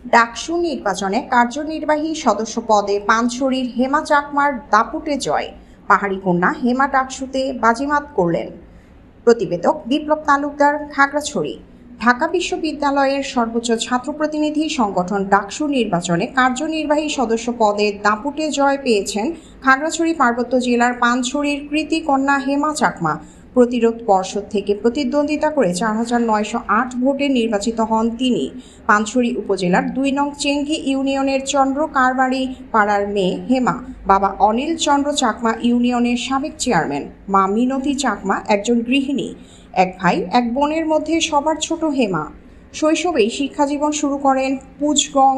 ডাকসু নির্বাচনে কার্যনির্বাহী সদস্য পদে পানছড়ির হেমা চাকমার দাপুটে জয়। পাহাড়ি কন্যা হেমা ডাকসুতে বাজিমাত করলেন। প্রতিবেদক বিপ্লব তালুকদার, খাগড়াছড়ি। ঢাকা বিশ্ববিদ্যালয়ের সর্বোচ্চ ছাত্র প্রতিনিধি সংগঠন ডাকসু নির্বাচনে কার্যনির্বাহী সদস্য পদে দাপুটে জয় পেয়েছেন খাগড়াছড়ি পার্বত্য জেলার পানছড়ির কৃতি কন্যা হেমা চাকমা। প্রতিরোধ পর্ষদ থেকে প্রতিদ্বন্দ্বিতা করে ৪,৯০৮ ভোটে নির্বাচিত হন তিনি। পানছড়ি উপজেলার ২ নং চেঙ্গি ইউনিয়নের চন্দ্র কারবারি পাড়ার মেয়ে হেমা বাবা অনিল চন্দ্র চাকমা ইউনিয়নের সাবেক চেয়ারম্যান, মা মিনতি চাকমা একজন গৃহিণী। এক ভাই এক বোনের মধ্যে সবার ছোট হেমা। শৈশবেই শিক্ষাজীবন শুরু করেন পুজগং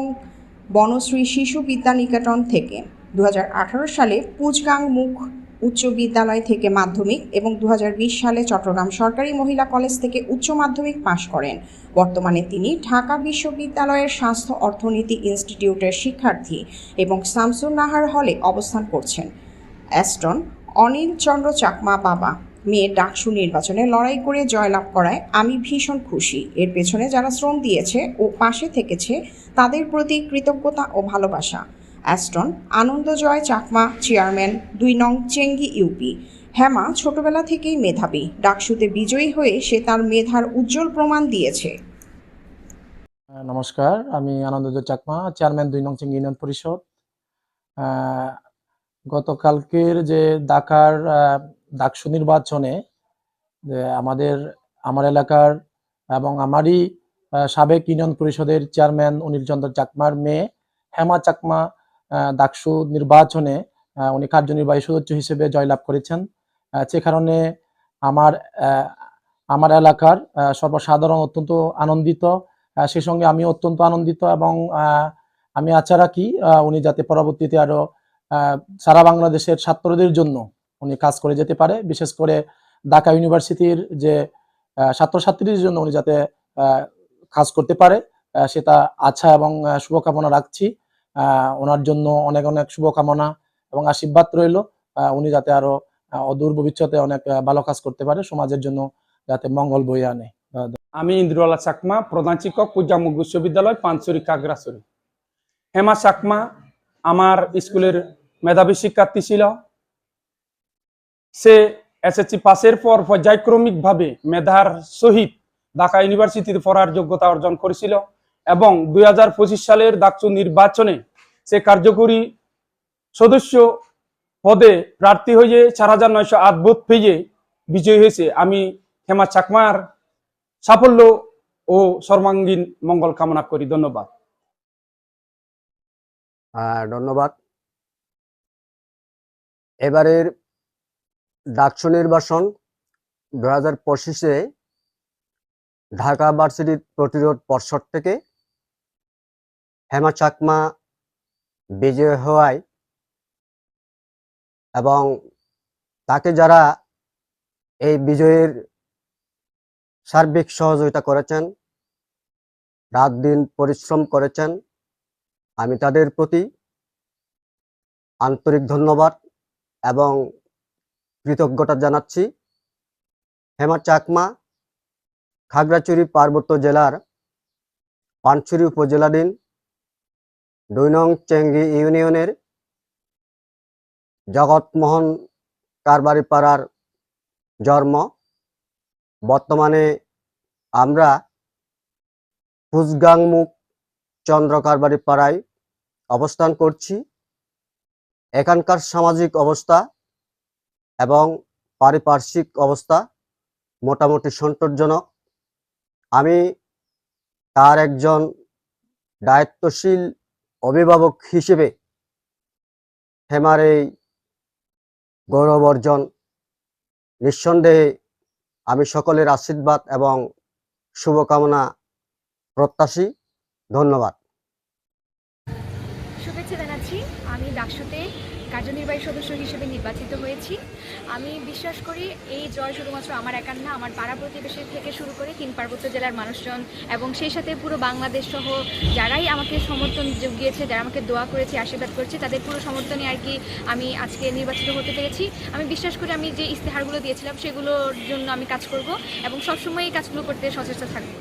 বনশ্রী শিশু বিদ্যানিকেতন থেকে। ২০১৮ সালে পুজগাং মুখ উচ্চ বিদ্যালয় থেকে মাধ্যমিক এবং ২০২০ সালে চট্টগ্রাম সরকারি মহিলা কলেজ থেকে উচ্চ মাধ্যমিক পাশ করেন। বর্তমানে তিনি ঢাকা বিশ্ববিদ্যালয়ের স্বাস্থ্য অর্থনীতি ইনস্টিটিউটের শিক্ষার্থী এবং শামসুন নাহার হলে অবস্থান করছেন। অ্যাস্টন অনিল চন্দ্র চাকমা বাবা মেয়ে ডাকসু নির্বাচনে লড়াই করে জয়লাভ করায় আমি ভীষণ খুশি। এর পেছনে যারা শ্রম দিয়েছে ও পাশে থেকেছে তাদের প্রতি কৃতজ্ঞতা ও ভালোবাসা। অ্যাস্টন আনন্দজয় চাকমা, চেয়ারম্যান, ২ নং চেঙ্গি ইউপি। হেমা ছোটবেলা থেকেই মেধাবী। ডাকসুতে বিজয়ী হয়ে সে তার মেধার উজ্জ্বল প্রমাণ দিয়েছে। নমস্কার, আমি আনন্দজয় চাকমা, চেয়ারম্যান ২ নং চেঙ্গি ইউনিয়ন পরিষদ। গতকালকের যে ঢাকার ডাকসু নির্বাচনে যে আমার এলাকার এবং আমারই সাবেক ইউনিয়ন পরিষদের চেয়ারম্যান অনিল চন্দ্র চাকমার মেয়ে হেমা চাকমা ডাকসু নির্বাচনে উনি কার্যনির্বাহী সদস্য হিসেবে জয়লাভ করেছেন। সে কারণে আমার এলাকার সর্বসাধারণ অত্যন্ত আনন্দিত। সেই সঙ্গে আমি অত্যন্ত আনন্দিত এবং আমি আশা রাখি উনি যাতে পরবর্তীতে আরো সারা বাংলাদেশের ছাত্রদের জন্য উনি কাজ করে যেতে পারে, বিশেষ করে ঢাকা ইউনিভার্সিটির যে ছাত্রছাত্রীদের জন্য উনি যাতে কাজ করতে পারে সেটা আশা এবং শুভকামনা রাখছি। ওনার জন্য অনেক অনেক শুভকামনা এবং আশীর্বাদ রইল। উনি যাতে আরো অদূর ভবিষ্যতে অনেক ভালো কাজ করতে পারে, সমাজের জন্য যাতে মঙ্গল বয়ে আনে। আমি ইন্দ্রওয়ালা চাকমা, প্রধান শিক্ষক, কুজামুখ বিশ্ববিদ্যালয়, পানছড়ি, খাগড়াছড়ি। হেমা চাকমা আমার স্কুলের মেধাবী শিক্ষার্থী ছিল। সে এসএসসি পাসের পর পর্যায়ক্রমিকভাবে মেধার সহিত ঢাকা ইউনিভার্সিটিতে পড়ার যোগ্যতা অর্জন করেছিল এবং ২০২৫ সালের ডাকসু নির্বাচনে সে কার্যকরী সদস্য পদে প্রার্থী হয়ে ৪,৯০৮ ভোট পেয়ে বিজয়ী হয়েছে। আমি হেমা চাকমার সাফল্য ও সর্বাঙ্গীন মঙ্গল কামনা করি। ধন্যবাদ। ধন্যবাদ। এবারের ডাকসু নির্বাচন ২০২৫-এ ঢাকা ভার্সিটির প্রতিরোধ পর্ষদ থেকে হেমা চাকমা বিজয় হওয়ায় এবং তাকে যারা এই বিজয়ের সার্বিক সহযোগিতা করেছেন, রাত দিন পরিশ্রম করেছেন, আমি তাদের প্রতি আন্তরিক ধন্যবাদ এবং কৃতজ্ঞতা জানাচ্ছি। হেমা চাকমা খাগড়াছড়ি পার্বত্য জেলার পানছড়ি উপজেলাধীন ২ নং চেঙ্গি ইউনিয়নের জগৎমোহন কারবারি পাড়ার জন্ম। বর্তমানে আমরা পুজগাংমুখ চন্দ্র কারবারি পাড়ায় অবস্থান করছি। এখানকার সামাজিক অবস্থা এবং পারিপার্শ্বিক অবস্থা মোটামুটি সন্তোষজনক। আমি তার একজন দায়িত্বশীল অভিভাবক হিসেবে হেমার এই গৌরব অর্জন নিঃসন্দেহে আমি সকলের আশীর্বাদ এবং শুভকামনা প্রত্যাশী। ধন্যবাদ। শুভেচ্ছা জানাচ্ছি। আমি ডাকসুতে কার্যনির্বাহী সদস্য হিসেবে নির্বাচিত হয়েছি। আমি বিশ্বাস করি এই জয় শুধুমাত্র আমার একার না, আমার পাড়া প্রতিবেশী থেকে শুরু করে ৩ পার্বত্য জেলার মানুষজন এবং সেই সাথে পুরো বাংলাদেশ সহ যারাই আমাকে সমর্থন জুগিয়েছে, যারা আমাকে দোয়া করেছে, আশীর্বাদ করেছে, তাদের পুরো সমর্থনে আর কি আমি আজকে নির্বাচিত হতে পেরেছি। আমি বিশ্বাস করি আমি যে ইস্তেহারগুলো দিয়েছিলাম সেগুলোর জন্য আমি কাজ করব এবং সবসময় এই কাজগুলো করতে সচেষ্ট থাকবো।